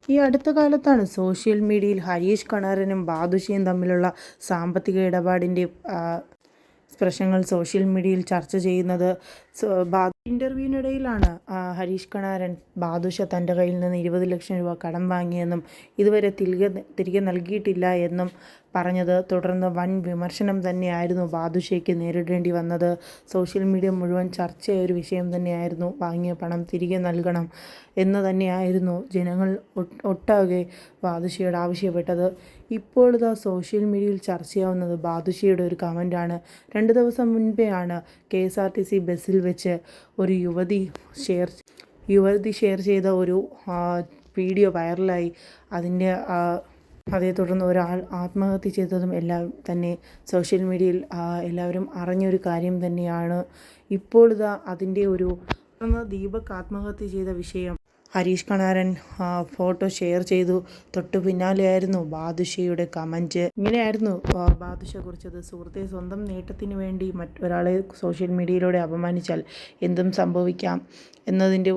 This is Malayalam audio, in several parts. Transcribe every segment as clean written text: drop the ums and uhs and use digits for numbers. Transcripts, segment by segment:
ഈ അടുത്ത കാലത്താണ് സോഷ്യൽ മീഡിയയിൽ ഹരീഷ് കണാരനും ബാദുഷയും തമ്മിലുള്ള സാമ്പത്തിക ഇടപാടിൻ്റെ പ്രശ്നങ്ങൾ സോഷ്യൽ മീഡിയയിൽ ചർച്ച ചെയ്യുന്നത്. ഇൻ്റർവ്യൂവിനിടയിലാണ് ഹരീഷ് കണാരൻ ബാദുഷ തൻ്റെ കയ്യിൽ നിന്ന് 20 ലക്ഷം രൂപ കടം വാങ്ങിയെന്നും ഇതുവരെ തിരികെ നൽകിയിട്ടില്ല എന്നും പറഞ്ഞത്. തുടർന്ന് വൻ വിമർശനം തന്നെയായിരുന്നു ബാദുഷയ്ക്ക് നേരിടേണ്ടി വന്നത്. സോഷ്യൽ മീഡിയ മുഴുവൻ ചർച്ചയായ ഒരു വിഷയം തന്നെയായിരുന്നു. വാങ്ങിയ പണം തിരികെ നൽകണം എന്ന് തന്നെയായിരുന്നു ജനങ്ങൾ ഒട്ടാകെ ബാദുഷയോട് ആവശ്യപ്പെട്ടത്. ഇപ്പോൾ ഇതാ സോഷ്യൽ മീഡിയയിൽ ചർച്ചയാവുന്നത് ബാദുഷയുടെ ഒരു കമൻറ്റാണ്. 2 ദിവസം മുൻപെയാണ് KSRTC ബസ്സിൽ വെച്ച് ഒരു യുവതി ഷെയർ ചെയ്ത ഒരു വീഡിയോ വൈറലായി. അതേ തുടർന്ന് ഒരാൾ ആത്മഹത്യ ചെയ്തതും എല്ലാം തന്നെ സോഷ്യൽ മീഡിയയിൽ എല്ലാവരും അറിഞ്ഞൊരു കാര്യം തന്നെയാണ്. ഇപ്പോൾ ഇതാ അതിൻ്റെ ദീപക് ആത്മഹത്യ ചെയ്ത വിഷയം ഹരീഷ് കണാരൻ ഫോട്ടോ ഷെയർ ചെയ്തു. തൊട്ടു പിന്നാലെയായിരുന്നു ബാദുഷയുടെ കമൻറ്റ്. ഇങ്ങനെയായിരുന്നു ബാദുഷ കുറിച്ചത്: സുഹൃത്തെ, സ്വന്തം നേട്ടത്തിന് വേണ്ടി മറ്റൊരാളെ സോഷ്യൽ മീഡിയയിലൂടെ അപമാനിച്ചാൽ എന്തും സംഭവിക്കാം എന്നതിൻ്റെ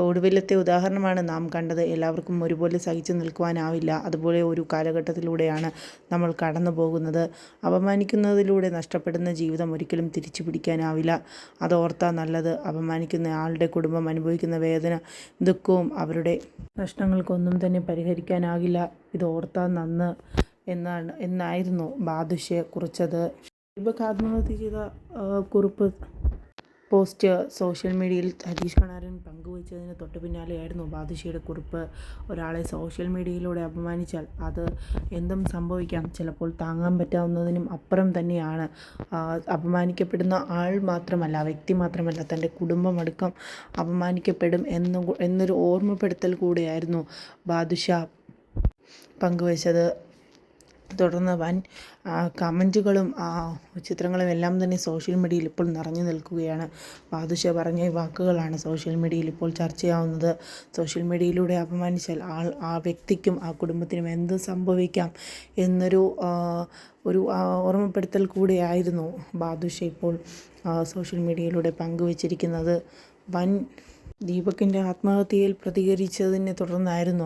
ഒടുവിലത്തെ ഉദാഹരണമാണ് നാം കണ്ടത്. എല്ലാവർക്കും ഒരുപോലെ സഹിച്ചു നിൽക്കുവാനാവില്ല. അതുപോലെ ഒരു കാലഘട്ടത്തിലൂടെയാണ് നമ്മൾ കടന്നു പോകുന്നത്. അപമാനിക്കുന്നതിലൂടെ നഷ്ടപ്പെടുന്ന ജീവിതം ഒരിക്കലും തിരിച്ചു പിടിക്കാനാവില്ല. അതോർത്താ നല്ലത്. അപമാനിക്കുന്ന ആളുടെ കുടുംബം അനുഭവിക്കുന്ന വേദന, ദുഃഖവും അവരുടെ പ്രശ്നങ്ങൾക്കൊന്നും തന്നെ പരിഹരിക്കാനാകില്ല. ഇതോർത്താ നന്ന് എന്നായിരുന്നു ബാദുഷയെ കുറിച്ചത്. ദീപക് ആത്മഹത്യ ചെയ്ത കുറിപ്പ് പോസ്റ്റ് സോഷ്യൽ മീഡിയയിൽ ഹരീഷ് കണാരൻ പങ്കുവച്ചതിന് തൊട്ടു പിന്നാലെയായിരുന്നു ബാദുഷയുടെ കുറിപ്പ്. ഒരാളെ സോഷ്യൽ മീഡിയയിലൂടെ അപമാനിച്ചാൽ അത് എന്തും സംഭവിക്കാം. ചിലപ്പോൾ താങ്ങാൻ പറ്റാവുന്നതിനും അപ്പുറം തന്നെയാണ്. അപമാനിക്കപ്പെടുന്ന ആൾ മാത്രമല്ല, വ്യക്തി മാത്രമല്ല, തൻ്റെ കുടുംബം അടക്കം അപമാനിക്കപ്പെടും എന്നൊരു ഓർമ്മപ്പെടുത്തൽ കൂടിയായിരുന്നു ബാദുഷ പങ്കുവച്ചത്. തുടർന്ന് വൻ കമൻറ്റുകളും ചിത്രങ്ങളും എല്ലാം തന്നെ സോഷ്യൽ മീഡിയയിൽ ഇപ്പോൾ നിറഞ്ഞു നിൽക്കുകയാണ്. ബാദുഷ പറഞ്ഞ വാക്കുകളാണ് സോഷ്യൽ മീഡിയയിൽ ഇപ്പോൾ ചർച്ചയാവുന്നത്. സോഷ്യൽ മീഡിയയിലൂടെ അപമാനിച്ചാൽ ആ വ്യക്തിക്കും ആ കുടുംബത്തിനും എന്ത് സംഭവിക്കാം എന്നൊരു ഓർമ്മപ്പെടുത്തൽ കൂടിയായിരുന്നു ബാദുഷ ഇപ്പോൾ സോഷ്യൽ മീഡിയയിലൂടെ പങ്കുവച്ചിരിക്കുന്നത്. ദീപകിൻ്റെ ആത്മഹത്യയിൽ പ്രതികരിച്ചതിനെ തുടർന്നായിരുന്നു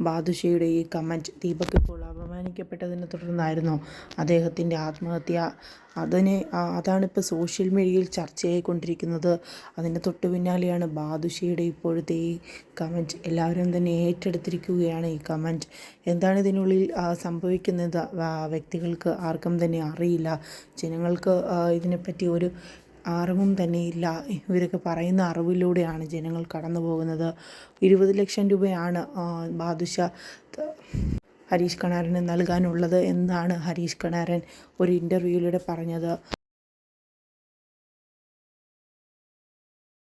ബാദുഷയുടെ ഈ കമൻറ്റ്. ദീപക് ഇപ്പോൾ അപമാനിക്കപ്പെട്ടതിനെ തുടർന്നായിരുന്നു അദ്ദേഹത്തിൻ്റെ ആത്മഹത്യ. അതാണിപ്പോൾ സോഷ്യൽ മീഡിയയിൽ ചർച്ചയായിക്കൊണ്ടിരിക്കുന്നത്. അതിൻ്റെ തൊട്ടു പിന്നാലെയാണ് ബാദുഷയുടെ ഇപ്പോഴത്തെ ഈ കമൻറ്റ്. എല്ലാവരും തന്നെ ഏറ്റെടുത്തിരിക്കുകയാണ് ഈ കമൻറ്റ്. എന്താണ് ഇതിനുള്ളിൽ സംഭവിക്കുന്നത് വ്യക്തികൾക്ക് ആർക്കും തന്നെ അറിയില്ല. ജനങ്ങൾക്ക് ഇതിനെപ്പറ്റി ഒരു അറിവും തന്നെയില്ല. ഇവരൊക്കെ പറയുന്ന അറിവിലൂടെയാണ് ജനങ്ങൾ കടന്നു പോകുന്നത്. 20 ലക്ഷം രൂപയാണ് ബാദുഷ ഹരീഷ് കണാരന് നൽകാനുള്ളത് എന്നാണ് ഹരീഷ് കണാരൻ ഒരു ഇൻ്റർവ്യൂവിലൂടെ പറഞ്ഞത്.